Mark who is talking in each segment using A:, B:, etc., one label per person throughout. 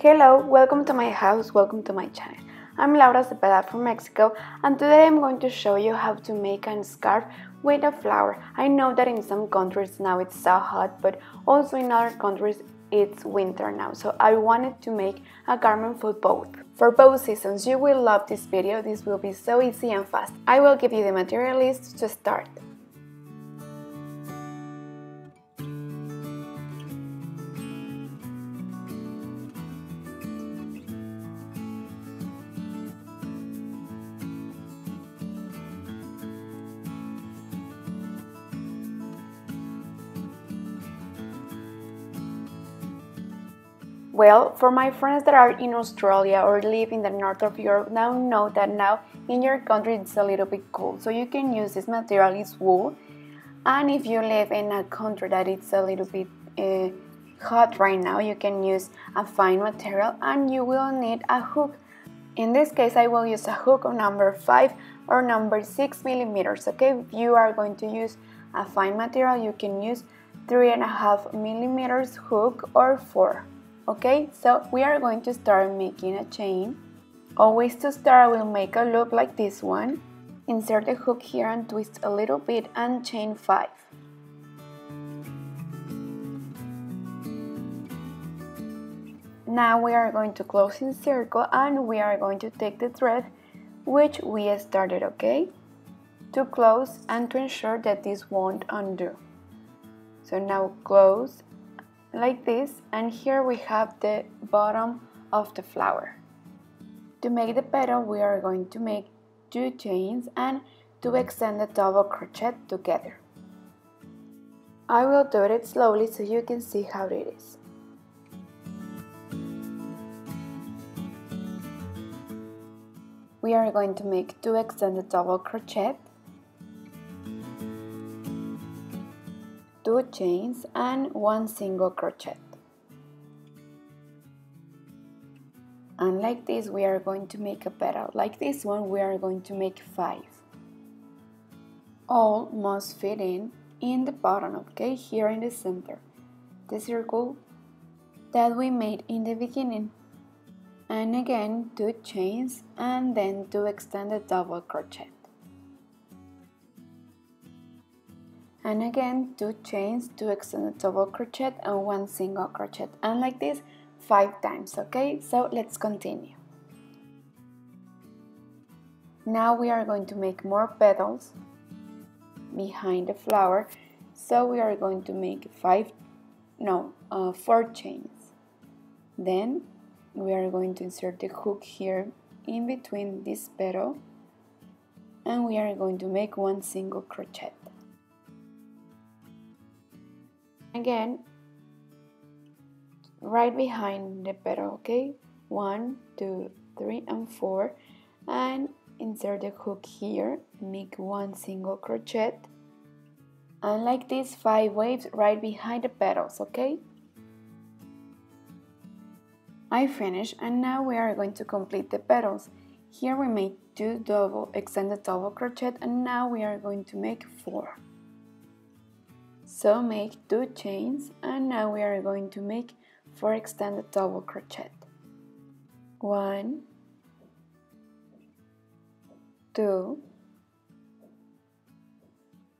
A: Hello, welcome to my house, welcome to my channel. I'm Laura Cepeda from Mexico, and today I'm going to show you how to make a scarf with a flower. I know that in some countries now it's so hot, but also in other countries it's winter now, so I wanted to make a garment for both. For both seasons. You will love this video, this will be so easy and fast. I will give you the material list to start. Well, for my friends that are in Australia or live in the north of Europe, now know that now in your country it's a little bit cold, so you can use this material, it's wool. And if you live in a country that it's a little bit hot right now, you can use a fine material and you will need a hook. In this case, I will use a hook of number 5 or number 6 millimeters. Okay, if you are going to use a fine material, you can use 3.5 millimeters hook or 4. Okay, so we are going to start making a chain. Always to start, we'll make a loop like this one. Insert the hook here and twist a little bit and chain 5. Now we are going to close in circle and we are going to take the thread which we started, okay? To close and to ensure that this won't undo. So now close like this, and here we have the bottom of the flower. To make the petal, we are going to make 2 chains and to extend the double crochet together. I will do it slowly so you can see how it is. We are going to make 2 extended double crochet, 2 chains and 1 single crochet. And like this we are going to make a petal. Like this one we are going to make 5. All must fit in the bottom, okay, here in the center, the circle that we made in the beginning. And again 2 chains and then 2 extended double crochet. And again 2 chains, 2 extended double crochet and 1 single crochet, and like this 5 times, okay? So let's continue. Now we are going to make more petals behind the flower, so we are going to make 4 chains. Then we are going to insert the hook here in between this petal and we are going to make 1 single crochet. Again, right behind the petal, okay? 1, 2, 3 and 4, and insert the hook here, make 1 single crochet, and like this 5 waves right behind the petals, okay? I finished, and now we are going to complete the petals. Here we made 2 extended double crochet, and now we are going to make 4. So make 2 chains and now we are going to make 4 extended double crochet. 1, 2,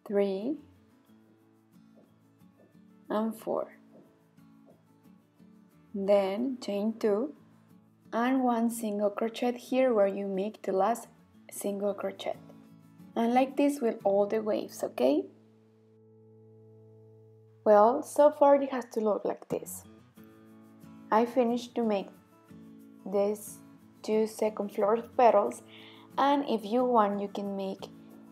A: 3 and 4. Then chain 2 and 1 single crochet here where you make the last single crochet. And like this with all the waves, okay? Well, so far it has to look like this. I finished to make these 2 second floor petals, and if you want you can make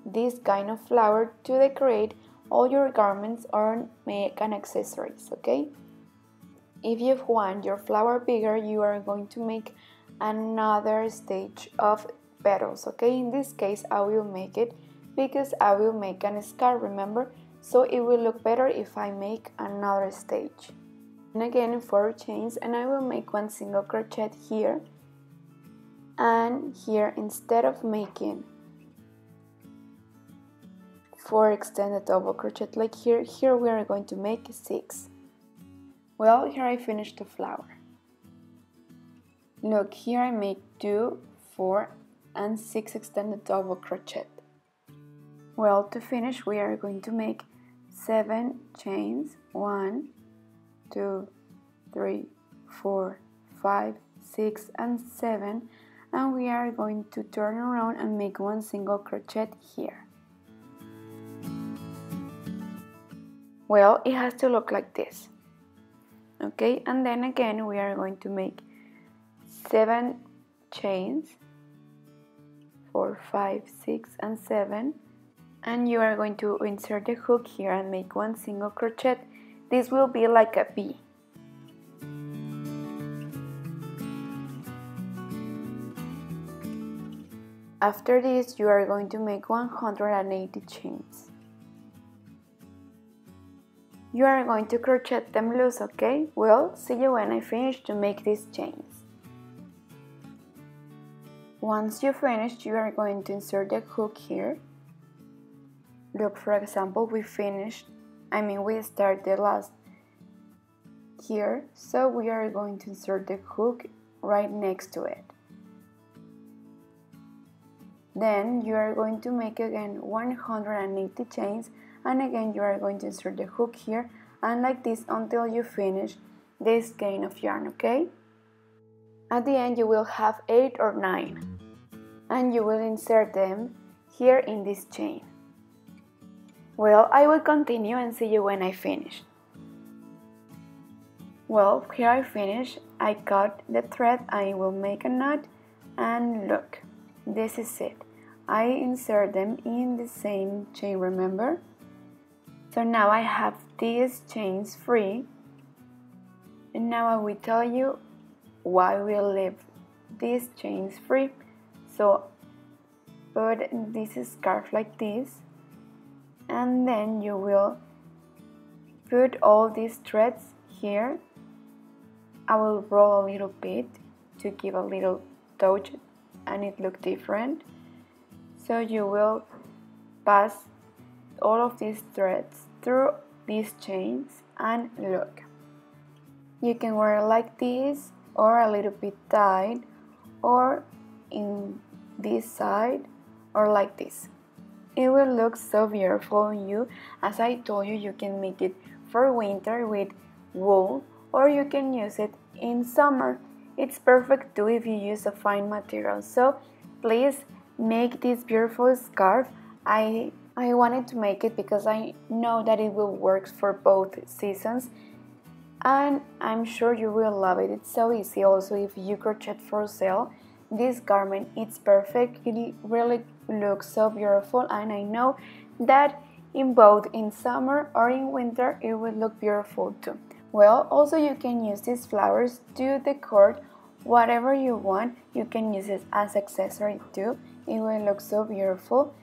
A: this kind of flower to decorate all your garments or make an accessories, okay? If you want your flower bigger, you are going to make another stage of petals, okay? In this case I will make it because I will make a scarf, remember? So it will look better if I make another stage. And again 4 chains, and I will make 1 single crochet here and here. Instead of making 4 extended double crochet like here we are going to make 6. Well, here I finished the flower. Look, here I make 2, 4 and 6 extended double crochet. Well, to finish we are going to make 7 chains, 1, 2, 3, 4, 5, 6 and 7, and we are going to turn around and make 1 single crochet here. Well, it has to look like this. Okay, and then again we are going to make 7 chains, 4, 5, 6 and 7, and you are going to insert the hook here and make 1 single crochet. This will be like a V. After this you are going to make 180 chains. You are going to crochet them loose, okay? Well, see you when I finish to make these chains. Once you finish, you are going to insert the hook here. Look, for example, we start the last here, so we are going to insert the hook right next to it. Then you are going to make again 180 chains, and again you are going to insert the hook here, and like this until you finish this skein of yarn, okay? At the end you will have 8 or 9, and you will insert them here in this chain. Well, I will continue and see you when I finish. Well, here I finish. I cut the thread, I will make a knot, and look, this is it. I insert them in the same chain, remember? So now I have these chains free, and now I will tell you why we leave these chains free. So put this scarf like this, and then you will put all these threads here. I will roll a little bit to give a little touch and it look different. So you will pass all of these threads through these chains, and look, you can wear it like this or a little bit tied, or in this side, or like this. It will look so beautiful on you. As I told you, you can make it for winter with wool, or you can use it in summer. It's perfect too if you use a fine material. So please make this beautiful scarf. I wanted to make it because I know that it will work for both seasons, and I'm sure you will love it. It's so easy. Also, if you crochet for sale, this garment, it's perfect. It really looks so beautiful, and I know that in both in summer or in winter it will look beautiful too. Well, also you can use these flowers to decor whatever you want. You can use it as accessory too. It will look so beautiful.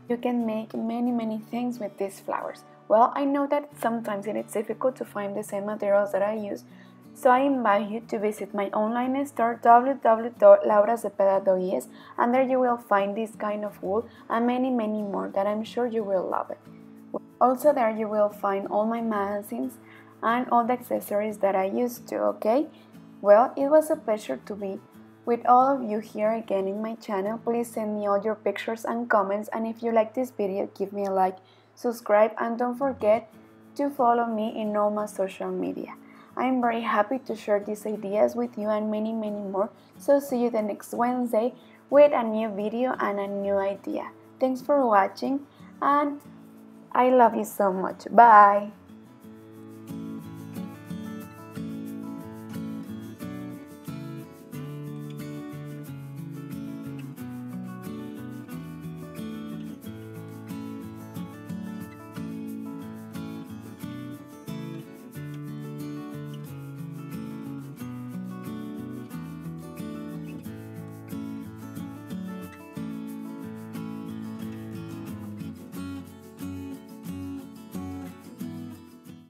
A: You can make many things with these flowers. Well, I know that sometimes it is difficult to find the same materials that I use, so I invite you to visit my online store www.lauracepeda.es, and there you will find this kind of wool and many more that I'm sure you will love it. Also there you will find all my magazines and all the accessories that I use too, okay? Well, it was a pleasure to be with all of you here again in my channel. Please send me all your pictures and comments, and if you like this video, give me a like, subscribe, and don't forget to follow me in all my social media. I am very happy to share these ideas with you and many more. So see you the next Wednesday with a new video and a new idea. Thanks for watching, and I love you so much. Bye!